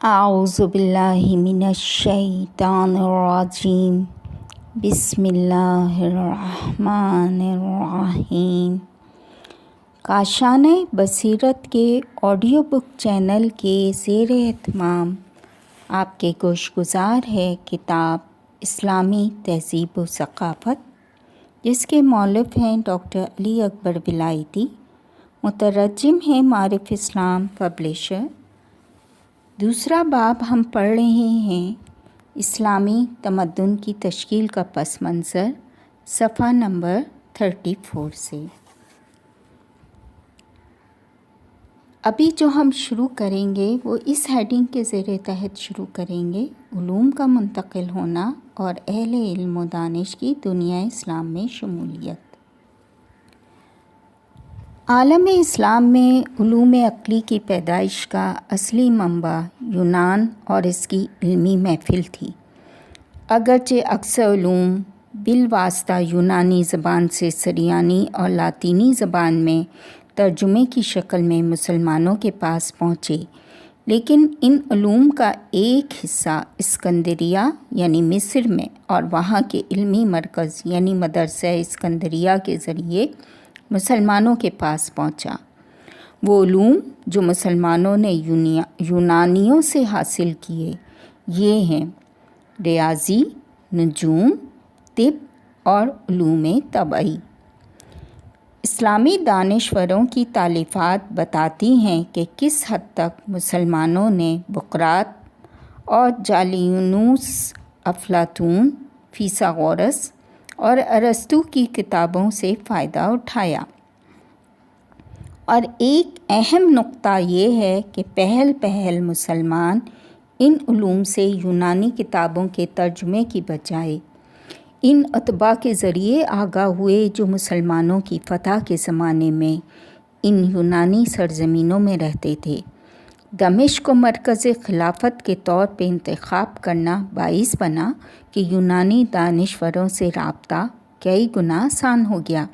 اعوذ باللہ من الشیطان الرجیم بسم اللہ الرحمن الرحیم۔ کاشانِ بصیرت کے آڈیو بک چینل کے زیر اہتمام آپ کے گوش گزار ہے کتاب اسلامی تہذیب و ثقافت، جس کے مؤلف ہیں ڈاکٹر علی اکبر ولایتی، مترجم ہیں معارف اسلام پبلشر۔ دوسرا باب ہم پڑھ رہے ہیں اسلامی تمدن کی تشکیل کا پس منظر، صفحہ نمبر 34 سے۔ ابھی جو ہم شروع کریں گے وہ اس ہیڈنگ کے زیر تحت شروع کریں گے: علوم کا منتقل ہونا اور اہل علم و دانش کی دنیا اسلام میں شمولیت۔ عالم اسلام میں علوم عقلی کی پیدائش کا اصلی منبع یونان اور اس کی علمی محفل تھی۔ اگرچہ اکثر علوم بالواسطہ یونانی زبان سے سریانی اور لاطینی زبان میں ترجمے کی شکل میں مسلمانوں کے پاس پہنچے، لیکن ان علوم کا ایک حصہ اسکندریہ یعنی مصر میں اور وہاں کے علمی مرکز یعنی مدرسہ اسکندریہ کے ذریعے مسلمانوں کے پاس پہنچا۔ وہ علوم جو مسلمانوں نے یونانیوں سے حاصل کیے یہ ہیں: ریاضی، نجوم، طب اور علوم طبعی۔ اسلامی دانشوروں کی تالیفات بتاتی ہیں کہ کس حد تک مسلمانوں نے بقراط اور جالینوس، افلاطون، فیثاغورس اور ارسطو کی کتابوں سے فائدہ اٹھایا۔ اور ایک اہم نقطہ یہ ہے کہ پہل مسلمان ان علوم سے یونانی کتابوں کے ترجمے کی بجائے ان اتباع کے ذریعے آگاہ ہوئے جو مسلمانوں کی فتح کے زمانے میں ان یونانی سرزمینوں میں رہتے تھے۔ دمشق کو مرکز خلافت کے طور پہ انتخاب کرنا باعث بنا کہ یونانی دانشوروں سے رابطہ کئی گنا آسان ہو گیا۔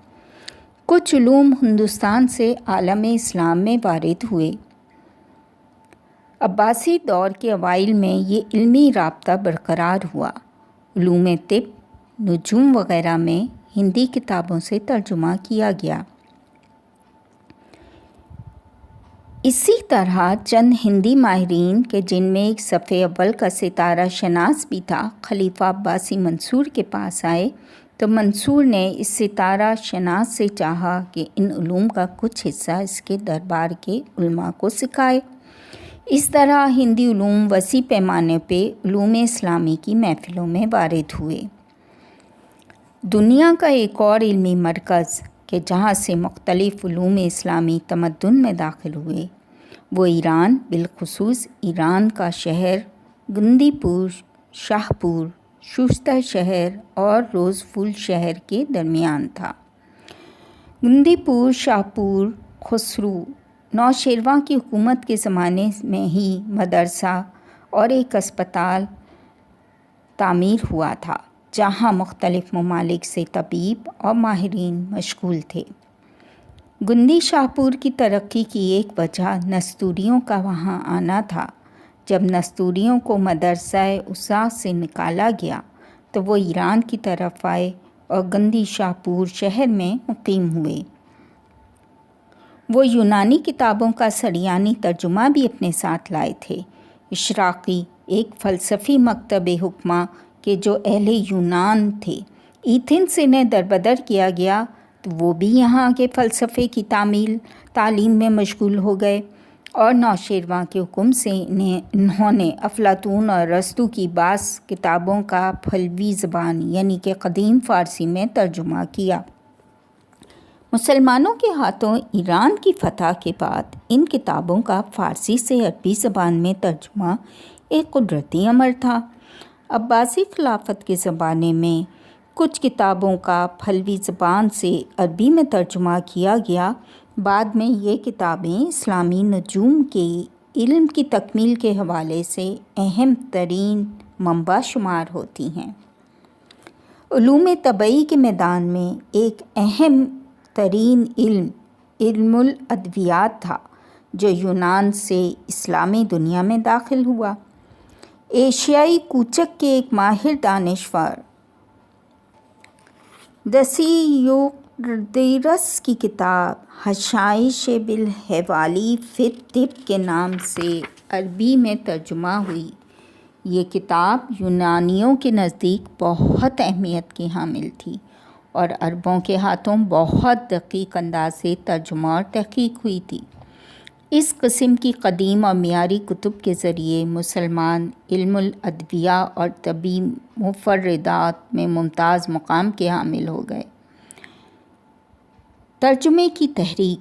کچھ علوم ہندوستان سے عالم اسلام میں وارد ہوئے۔ عباسی دور کے اوائل میں یہ علمی رابطہ برقرار ہوا۔ علوم طب، نجوم وغیرہ میں ہندی کتابوں سے ترجمہ کیا گیا۔ اسی طرح چند ہندی ماہرین کہ جن میں ایک صف اول کا ستارہ شناس بھی تھا، خلیفہ عباسی منصور کے پاس آئے تو منصور نے اس ستارہ شناس سے چاہا کہ ان علوم کا کچھ حصہ اس کے دربار کے علماء کو سکھائے۔ اس طرح ہندی علوم وسیع پیمانے پہ علوم اسلامی کی محفلوں میں وارد ہوئے۔ دنیا کا ایک اور علمی مرکز کہ جہاں سے مختلف علوم اسلامی تمدن میں داخل ہوئے وہ ایران، بالخصوص ایران کا شہر گندی پور، شاہ پور، شوستر شہر اور روز پھول شہر کے درمیان تھا۔ گندی پور، شاہ پور، خسرو نوشیروان کی حکومت کے زمانے میں ہی مدرسہ اور ایک اسپتال تعمیر ہوا تھا، جہاں مختلف ممالک سے طبیب اور ماہرین مشغول تھے۔ گندی شاہ پور کی ترقی کی ایک وجہ نستوریوں کا وہاں آنا تھا۔ جب نستوریوں کو مدرسہ اسا سے نکالا گیا تو وہ ایران کی طرف آئے اور گندی شاہ پور شہر میں مقیم ہوئے۔ وہ یونانی کتابوں کا سریانی ترجمہ بھی اپنے ساتھ لائے تھے۔ اشراقی، ایک فلسفی مکتب حکمہ کہ جو اہل یونان تھے، ایتھنز سے انہیں دربدر کیا گیا تو وہ بھی یہاں کے فلسفے کی تعلیم میں مشغول ہو گئے، اور نوشیروان کے حکم سے انہوں نے افلاطون اور ارسطو کی بعض کتابوں کا پہلوی زبان یعنی کہ قدیم فارسی میں ترجمہ کیا۔ مسلمانوں کے ہاتھوں ایران کی فتح کے بعد ان کتابوں کا فارسی سے عربی زبان میں ترجمہ ایک قدرتی امر تھا۔ عباسی خلافت کے زمانے میں کچھ کتابوں کا پہلوی زبان سے عربی میں ترجمہ کیا گیا۔ بعد میں یہ کتابیں اسلامی نجوم کے علم کی تکمیل کے حوالے سے اہم ترین منبع شمار ہوتی ہیں۔ علوم طبعی کے میدان میں ایک اہم ترین علم الادویات تھا، جو یونان سے اسلامی دنیا میں داخل ہوا۔ ایشیائی کوچک کے ایک ماہر دانشور دسیوکریدس کی کتاب حشائش بالحوالی فی الطب کے نام سے عربی میں ترجمہ ہوئی۔ یہ کتاب یونانیوں کے نزدیک بہت اہمیت کی حامل تھی اور عربوں کے ہاتھوں بہت دقیق انداز سے ترجمہ اور تحقیق ہوئی تھی۔ اس قسم کی قدیم اور معیاری کتب کے ذریعے مسلمان علم الادویہ اور طبی مفردات میں ممتاز مقام کے حامل ہو گئے۔ ترجمے کی تحریک۔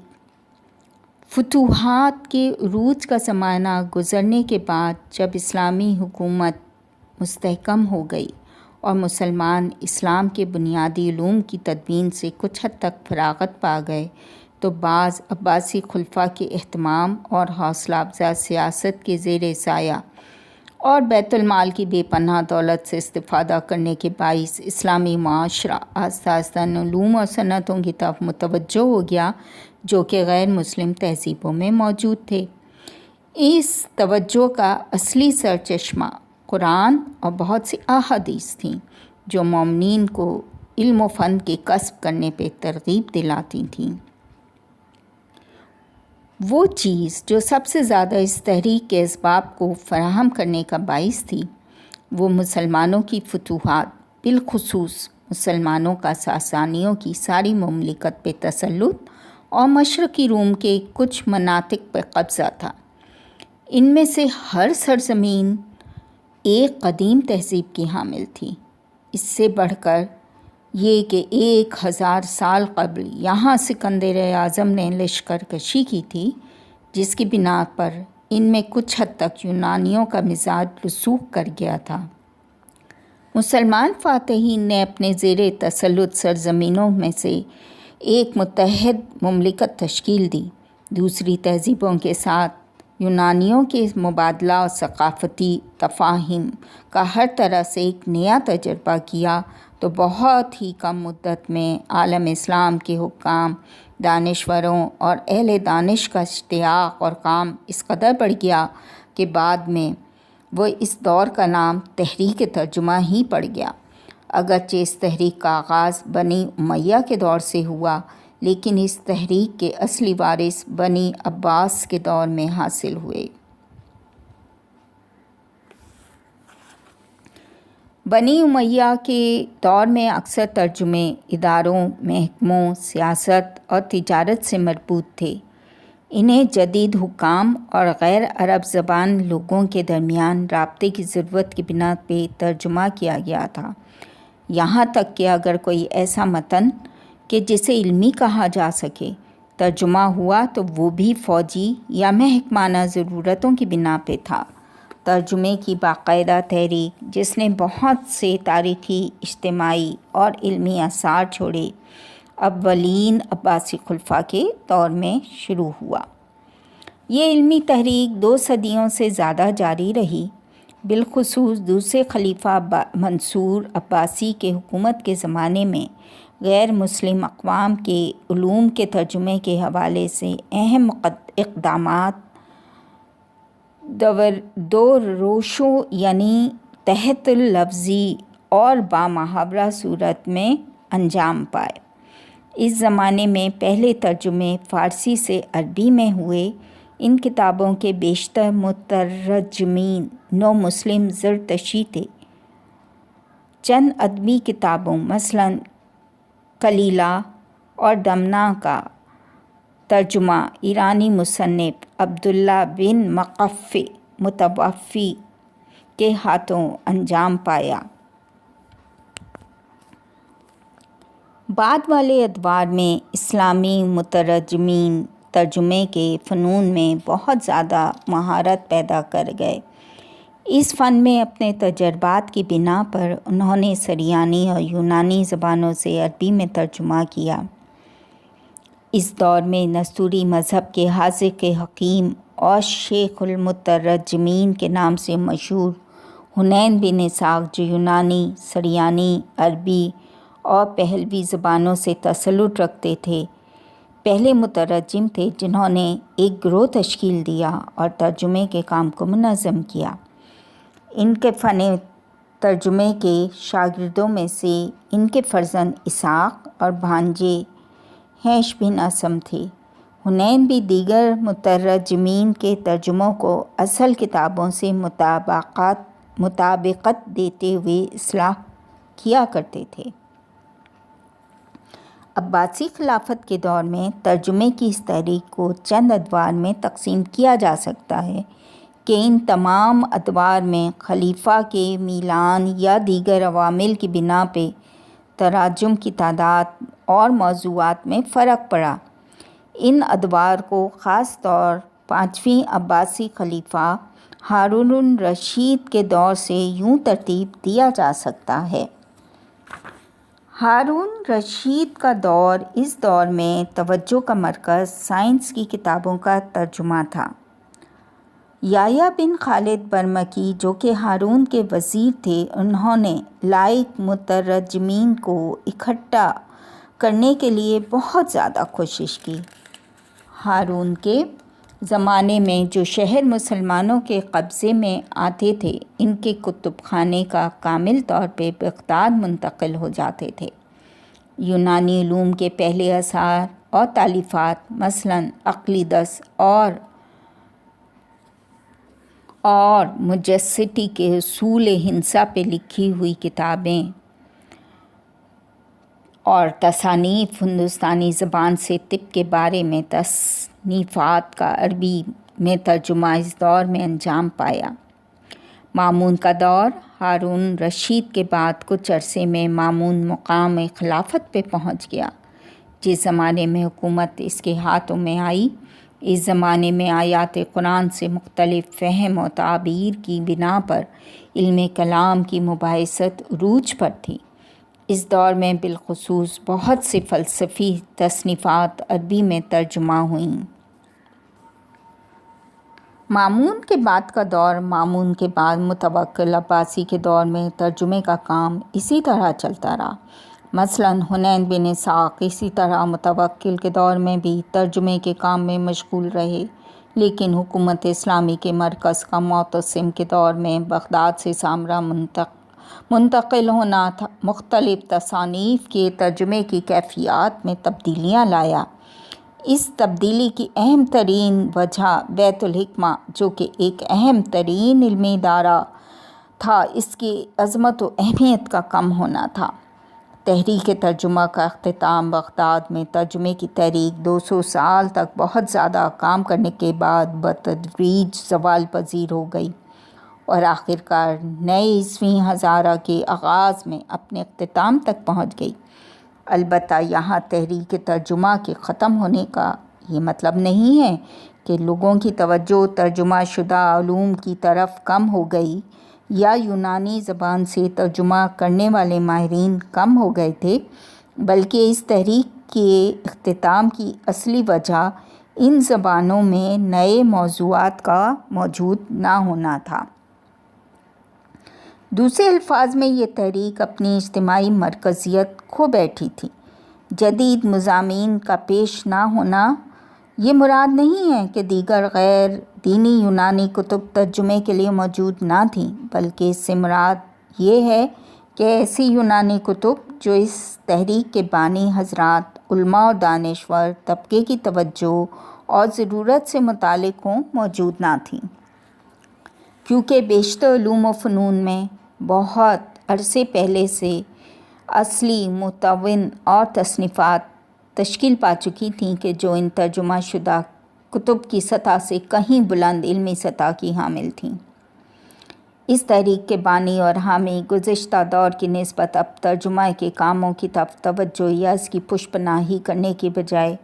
فتوحات کے عروج کا زمانہ گزرنے کے بعد جب اسلامی حکومت مستحکم ہو گئی اور مسلمان اسلام کے بنیادی علوم کی تدوین سے کچھ حد تک فراغت پا گئے، تو بعض عباسی خلفاء کے اہتمام اور حوصلہ افزا سیاست کے زیر سایہ اور بیت المال کی بے پناہ دولت سے استفادہ کرنے کے باعث اسلامی معاشرہ آہستہ آہستہ ان علوم اور صنعتوں کی طرف متوجہ ہو گیا جو کہ غیر مسلم تہذیبوں میں موجود تھے۔ اس توجہ کا اصلی سرچشمہ قرآن اور بہت سی احادیث تھیں جو مومنین کو علم و فن کے کسب کرنے پہ ترغیب دلاتی تھیں۔ وہ چیز جو سب سے زیادہ اس تحریک کے اسباب کو فراہم کرنے کا باعث تھی وہ مسلمانوں کی فتوحات، بالخصوص مسلمانوں کا ساسانیوں کی ساری مملکت پہ تسلط اور مشرقی روم کے کچھ مناطق پہ قبضہ تھا۔ ان میں سے ہر سرزمین ایک قدیم تہذیب کی حامل تھی۔ اس سے بڑھ کر یہ کہ 1000 سال قبل یہاں سکندر اعظم نے لشکر کشی کی تھی، جس کی بنا پر ان میں کچھ حد تک یونانیوں کا مزاج رسوخ کر گیا تھا۔ مسلمان فاتحین نے اپنے زیر تسلط سرزمینوں میں سے ایک متحد مملکت تشکیل دی۔ دوسری تہذیبوں کے ساتھ یونانیوں کے مبادلہ اور ثقافتی تفاہم کا ہر طرح سے ایک نیا تجربہ کیا تو بہت ہی کم مدت میں عالم اسلام کے حکام، دانشوروں اور اہل دانش کا اشتیاق اور کام اس قدر بڑھ گیا کہ بعد میں وہ اس دور کا نام تحریک ترجمہ ہی پڑ گیا۔ اگرچہ اس تحریک کا آغاز بنی امیہ کے دور سے ہوا، لیکن اس تحریک کے اصلی وارث بنی عباس کے دور میں حاصل ہوئے۔ بنی امیہ کے دور میں اکثر ترجمے اداروں، محکموں، سیاست اور تجارت سے مربوط تھے۔ انہیں جدید حکام اور غیر عرب زبان لوگوں کے درمیان رابطے کی ضرورت کی بنا پہ ترجمہ کیا گیا تھا۔ یہاں تک کہ اگر کوئی ایسا متن کہ جسے علمی کہا جا سکے ترجمہ ہوا تو وہ بھی فوجی یا محکمانہ ضرورتوں کی بنا پہ تھا۔ ترجمے کی باقاعدہ تحریک، جس نے بہت سے تاریخی، اجتماعی اور علمی آثار چھوڑے، اولین عباسی خلفاء کے دور میں شروع ہوا۔ یہ علمی تحریک 2 صدیوں سے زیادہ جاری رہی، بالخصوص دوسرے خلیفہ منصور عباسی کے حکومت کے زمانے میں غیر مسلم اقوام کے علوم کے ترجمے کے حوالے سے اہم اقدامات دو روشوں یعنی تحت اللفظی اور بامحاورہ صورت میں انجام پائے۔ اس زمانے میں پہلے ترجمے فارسی سے عربی میں ہوئے۔ ان کتابوں کے بیشتر مترجمین نو مسلم زرتشتی تھے۔ چند ادبی کتابوں مثلاً کلیلہ اور دمنہ کا ترجمہ ایرانی مصنف عبداللہ بن مقفع متوفی کے ہاتھوں انجام پایا۔ بعد والے ادوار میں اسلامی مترجمین ترجمے کے فنون میں بہت زیادہ مہارت پیدا کر گئے۔ اس فن میں اپنے تجربات کی بنا پر انہوں نے سریانی اور یونانی زبانوں سے عربی میں ترجمہ کیا۔ اس دور میں نستوری مذہب کے حاذق حکیم اور شیخ المترجمین کے نام سے مشہور حنین بن اسحاق، جو یونانی، سریانی، عربی اور پہلوی زبانوں سے تسلط رکھتے تھے، پہلے مترجم تھے جنہوں نے ایک گروہ تشکیل دیا اور ترجمے کے کام کو منظم کیا۔ ان کے فن ترجمے کے شاگردوں میں سے ان کے فرزند اسحاق اور بھانجے ہیش بن اسم تھے۔ حنین بھی دیگر مترجمین کے ترجموں کو اصل کتابوں سے مطابقت دیتے ہوئے اصلاح کیا کرتے تھے۔ عباسی خلافت کے دور میں ترجمے کی اس تحریک کو چند ادوار میں تقسیم کیا جا سکتا ہے کہ ان تمام ادوار میں خلیفہ کے میلان یا دیگر عوامل کی بنا پہ تراجم کی تعداد اور موضوعات میں فرق پڑا۔ ان ادوار کو خاص طور 5ویں عباسی خلیفہ ہارون الرشید کے دور سے یوں ترتیب دیا جا سکتا ہے۔ ہارون رشید کا دور اس دور میں توجہ کا مرکز سائنس کی کتابوں کا ترجمہ تھا۔ یحییٰ بن خالد برمکی جو کہ ہارون کے وزیر تھے، انہوں نے لائق مترجمین کو اکٹھا کرنے کے لیے بہت زیادہ کوشش کی۔ ہارون کے زمانے میں جو شہر مسلمانوں کے قبضے میں آتے تھے، ان کے کتب خانے کا کامل طور پہ بغداد منتقل ہو جاتے تھے۔ یونانی علوم کے پہلے آثار اور تالیفات مثلاً اقلیدس اور مجسٹی کے اصول ہندسہ پہ لکھی ہوئی کتابیں اور تصانیف، ہندوستانی زبان سے طب کے بارے میں تصنیفات کا عربی میں ترجمہ اس دور میں انجام پایا۔ مامون کا دور ہارون رشید کے بعد کچھ عرصے میں مامون مقام خلافت پہ پہنچ گیا۔ جس زمانے میں حکومت اس کے ہاتھوں میں آئی، اس زمانے میں آیات قرآن سے مختلف فہم و تعبیر کی بنا پر علم کلام کی مباحثت عروج پر تھی۔ اس دور میں بالخصوص بہت سے فلسفی تصنیفات عربی میں ترجمہ ہوئیں۔ مامون کے بعد کا دور مامون کے بعد متوکل عباسی کے دور میں ترجمے کا کام اسی طرح چلتا رہا۔ مثلاً حنین بن اسحاق اسی طرح متوکل کے دور میں بھی ترجمے کے کام میں مشغول رہے، لیکن حکومت اسلامی کے مرکز کا معتصم کے دور میں بغداد سے سامرا منتقل ہونا مختلف تصانیف کے ترجمے کی کیفیات میں تبدیلیاں لایا۔ اس تبدیلی کی اہم ترین وجہ بیت الحکمہ جو کہ ایک اہم ترین علمی ادارہ تھا، اس کی عظمت و اہمیت کا کم ہونا تھا۔ تحریک ترجمہ کا اختتام بغداد میں ترجمے کی تحریک 200 سال تک بہت زیادہ کام کرنے کے بعد بتدریج زوال پذیر ہو گئی اور آخرکار نئے عیسوی ہزارہ کے آغاز میں اپنے اختتام تک پہنچ گئی۔ البتہ یہاں تحریک ترجمہ کے ختم ہونے کا یہ مطلب نہیں ہے کہ لوگوں کی توجہ ترجمہ شدہ علوم کی طرف کم ہو گئی یا یونانی زبان سے ترجمہ کرنے والے ماہرین کم ہو گئے تھے، بلکہ اس تحریک کے اختتام کی اصلی وجہ ان زبانوں میں نئے موضوعات کا موجود نہ ہونا تھا۔ دوسرے الفاظ میں یہ تحریک اپنی اجتماعی مرکزیت کھو بیٹھی تھی۔ جدید مضامین کا پیش نہ ہونا یہ مراد نہیں ہے کہ دیگر غیر دینی یونانی کتب ترجمے کے لیے موجود نہ تھیں، بلکہ اس سے مراد یہ ہے کہ ایسی یونانی کتب جو اس تحریک کے بانی حضرات، علماء اور دانشور طبقے کی توجہ اور ضرورت سے متعلق ہوں، موجود نہ تھیں۔ کیونکہ بیشتر علوم و فنون میں بہت عرصے پہلے سے اصلی متون اور تصنیفات تشکیل پا چکی تھیں کہ جو ان ترجمہ شدہ کتب کی سطح سے کہیں بلند علمی سطح کی حامل تھیں۔ اس تحریک کے بانی اور حامی گزشتہ دور کی نسبت اب ترجمہ کے کاموں کی طرف توجہ یا اس کی پشپناہی کرنے کے بجائے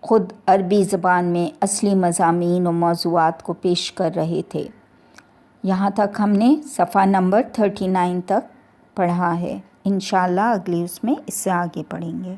خود عربی زبان میں اصلی مضامین و موضوعات کو پیش کر رہے تھے۔ یہاں تک ہم نے صفحہ نمبر 39 تک پڑھا ہے۔ انشاءاللہ اگلی اس میں اس سے آگے پڑھیں گے۔